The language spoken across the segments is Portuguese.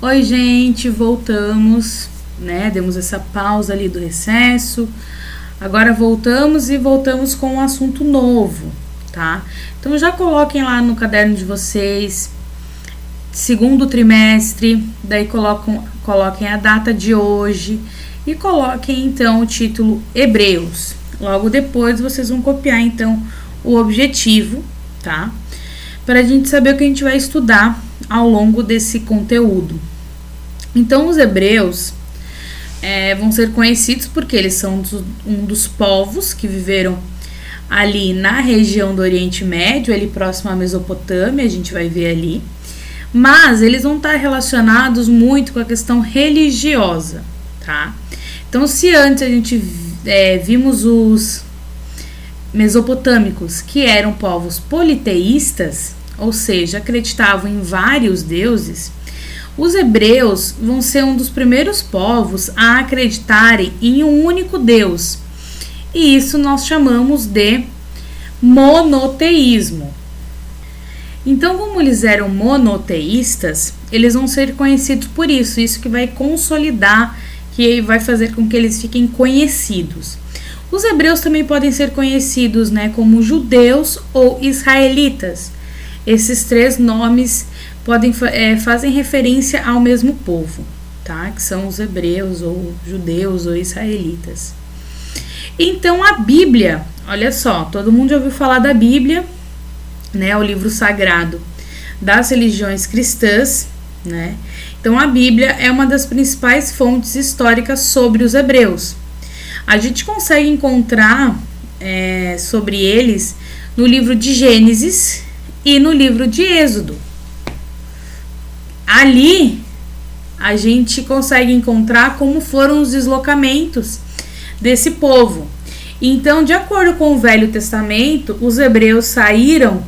Oi, gente, voltamos, né? Demos essa pausa ali do recesso. Agora voltamos com um assunto novo, tá? Então já coloquem lá no caderno de vocês, segundo trimestre, daí coloquem a data de hoje e coloquem então o título Hebreus. Logo depois vocês vão copiar então o objetivo, tá? Para a gente saber o que a gente vai estudar ao longo desse conteúdo. Então, os hebreus vão ser conhecidos porque eles são um dos povos que viveram ali na região do Oriente Médio, ali próximo à Mesopotâmia, a gente vai ver ali. Mas eles vão estar relacionados muito com a questão religiosa, tá? Então, se antes a gente vimos os mesopotâmicos, que eram povos politeístas, ou seja, acreditavam em vários deuses, os hebreus vão ser um dos primeiros povos a acreditarem em um único Deus. E isso nós chamamos de monoteísmo. Então, como eles eram monoteístas, eles vão ser conhecidos por isso. Isso que vai consolidar, que vai fazer com que eles fiquem conhecidos. Os hebreus também podem ser conhecidos, né, como judeus ou israelitas. Esses três nomes fazem referência ao mesmo povo, tá? Que são os hebreus ou judeus ou israelitas. Então a Bíblia, olha só, todo mundo já ouviu falar da Bíblia, né? O livro sagrado das religiões cristãs, né? Então a Bíblia é uma das principais fontes históricas sobre os hebreus. A gente consegue encontrar sobre eles no livro de Gênesis e no livro de Êxodo. Ali a gente consegue encontrar como foram os deslocamentos desse povo. Então, de acordo com o Velho Testamento, os hebreus saíram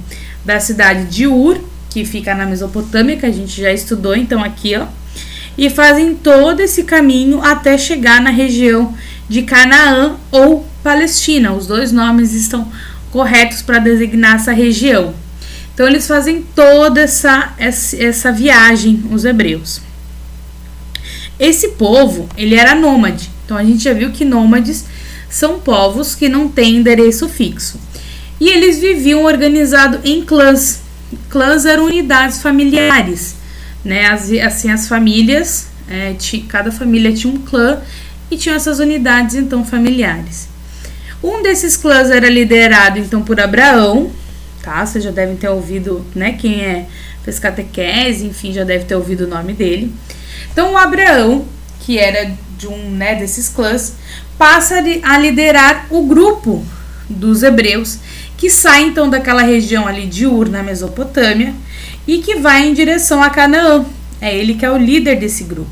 da cidade de Ur, que fica na Mesopotâmia, que a gente já estudou, então aqui, ó, e fazem todo esse caminho até chegar na região de Canaã ou Palestina. Os dois nomes estão corretos para designar essa região. Então, eles fazem toda essa viagem, os hebreus. Esse povo, ele era nômade. Então, a gente já viu que nômades são povos que não têm endereço fixo. E eles viviam organizados em clãs. Clãs eram unidades familiares, né? Assim, as famílias, cada família tinha um clã e tinham essas unidades, então, familiares. Um desses clãs era liderado, então, por Abraão, tá? Vocês já devem ter ouvido, né? Quem fez catequese, enfim, já deve ter ouvido o nome dele. Então, o Abraão, que era de desses clãs, passa a liderar o grupo dos hebreus, que sai, então, daquela região ali de Ur, na Mesopotâmia, e que vai em direção a Canaã. É ele que é o líder desse grupo.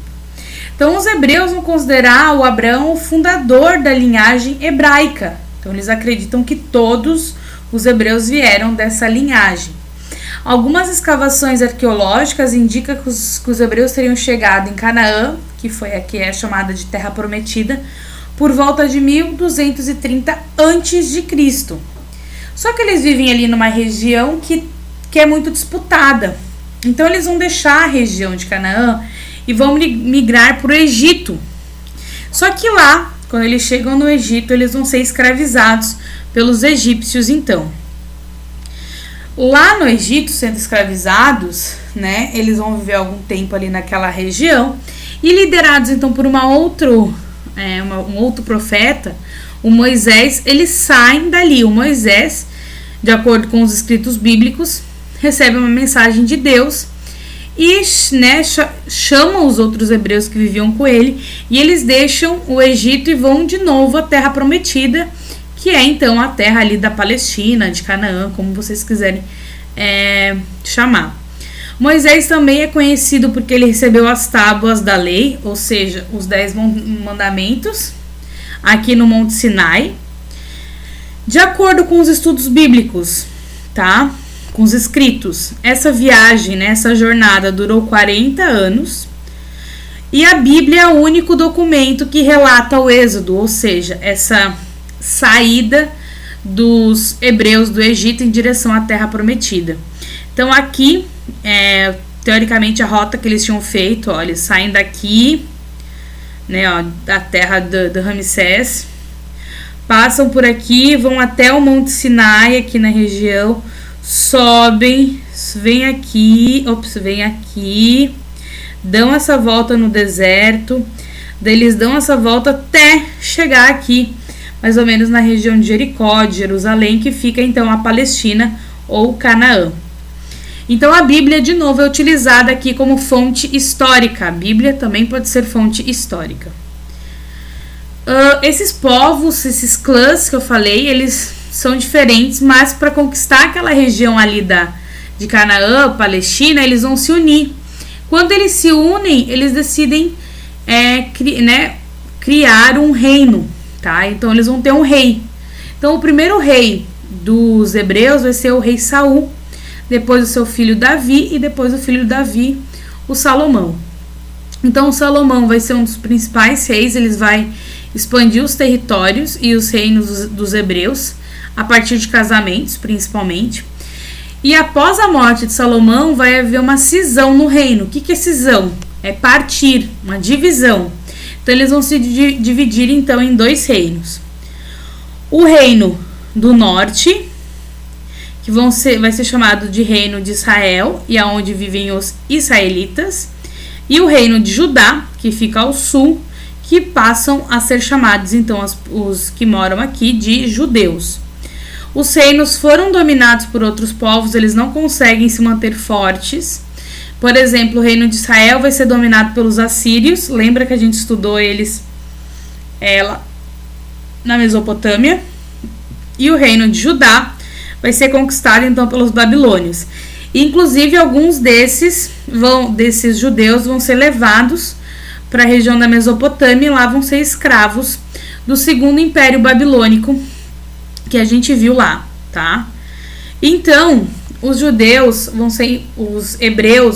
Então, os hebreus vão considerar o Abraão o fundador da linhagem hebraica. Então, eles acreditam que todos os hebreus vieram dessa linhagem. Algumas escavações arqueológicas indicam que os hebreus teriam chegado em Canaã, que foi aqui chamada de Terra Prometida, por volta de 1230 a.C. Só que eles vivem ali numa região que é muito disputada. Então eles vão deixar a região de Canaã e vão migrar para o Egito. Só que lá, quando eles chegam no Egito, eles vão ser escravizados pelos egípcios, então. Lá no Egito, sendo escravizados, né, eles vão viver algum tempo ali naquela região e liderados, então, por um outro profeta, o Moisés, eles saem dali. O Moisés, de acordo com os escritos bíblicos, recebe uma mensagem de Deus e, né, chama os outros hebreus que viviam com ele, e eles deixam o Egito e vão de novo à Terra Prometida, que é então a terra ali da Palestina, de Canaã, como vocês quiserem chamar. Moisés também é conhecido porque ele recebeu as tábuas da lei, ou seja, os 10 mandamentos, aqui no Monte Sinai. De acordo com os estudos bíblicos, tá? Com os escritos, essa viagem, né, essa jornada durou 40 anos. E a Bíblia é o único documento que relata o êxodo, ou seja, essa saída dos hebreus do Egito em direção à Terra Prometida. Então aqui teoricamente a rota que eles tinham feito, ó, eles saem daqui, né, ó, da terra do Ramsés, passam por aqui, vão até o Monte Sinai aqui na região, sobem, vem aqui, dão essa volta no deserto, daí eles dão essa volta até chegar aqui, mais ou menos na região de Jericó, de Jerusalém, que fica então a Palestina ou Canaã. Então a Bíblia, de novo, é utilizada aqui como fonte histórica. A Bíblia também pode ser fonte histórica. Esses povos, esses clãs que eu falei, eles são diferentes, mas para conquistar aquela região ali de Canaã, Palestina, eles vão se unir. Quando eles se unem, eles decidem criar um reino, tá? Então eles vão ter um rei. Então o primeiro rei dos hebreus vai ser o rei Saul, depois o seu filho Davi e depois o filho de Davi, o Salomão. Então o Salomão vai ser um dos principais reis, ele vai expandir os territórios e os reinos dos hebreus, a partir de casamentos, principalmente. E após a morte de Salomão, vai haver uma cisão no reino. O que é cisão? É partir, uma divisão. Então eles vão se dividir então em 2 reinos. O reino do norte, que vai ser chamado de reino de Israel, e aonde vivem os israelitas, e o reino de Judá, que fica ao sul, que passam a ser chamados então os que moram aqui de judeus. Os reinos foram dominados por outros povos, eles não conseguem se manter fortes. Por exemplo, o reino de Israel vai ser dominado pelos assírios, lembra que a gente estudou eles na Mesopotâmia, e o reino de Judá vai ser conquistado então pelos babilônios. Inclusive, alguns desses judeus vão ser levados para a região da Mesopotâmia e lá vão ser escravos do segundo império babilônico que a gente viu lá, tá? Então, os hebreus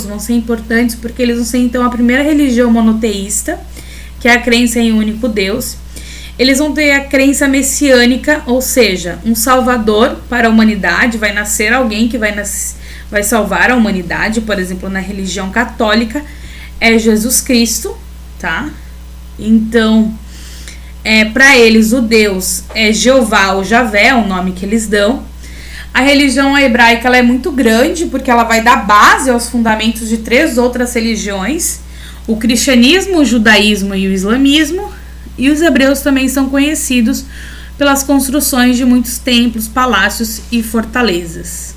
vão ser importantes porque eles vão ser então a primeira religião monoteísta, que é a crença em um único Deus. Eles vão ter a crença messiânica, ou seja, um salvador para a humanidade, vai nascer alguém que vai salvar a humanidade. Por exemplo, na religião católica é Jesus Cristo, tá? Então, para eles o Deus é Jeová ou Javé, é o nome que eles dão. A religião hebraica ela é muito grande porque ela vai dar base aos fundamentos de 3 outras religiões: o cristianismo, o judaísmo e o islamismo. E os hebreus também são conhecidos pelas construções de muitos templos, palácios e fortalezas.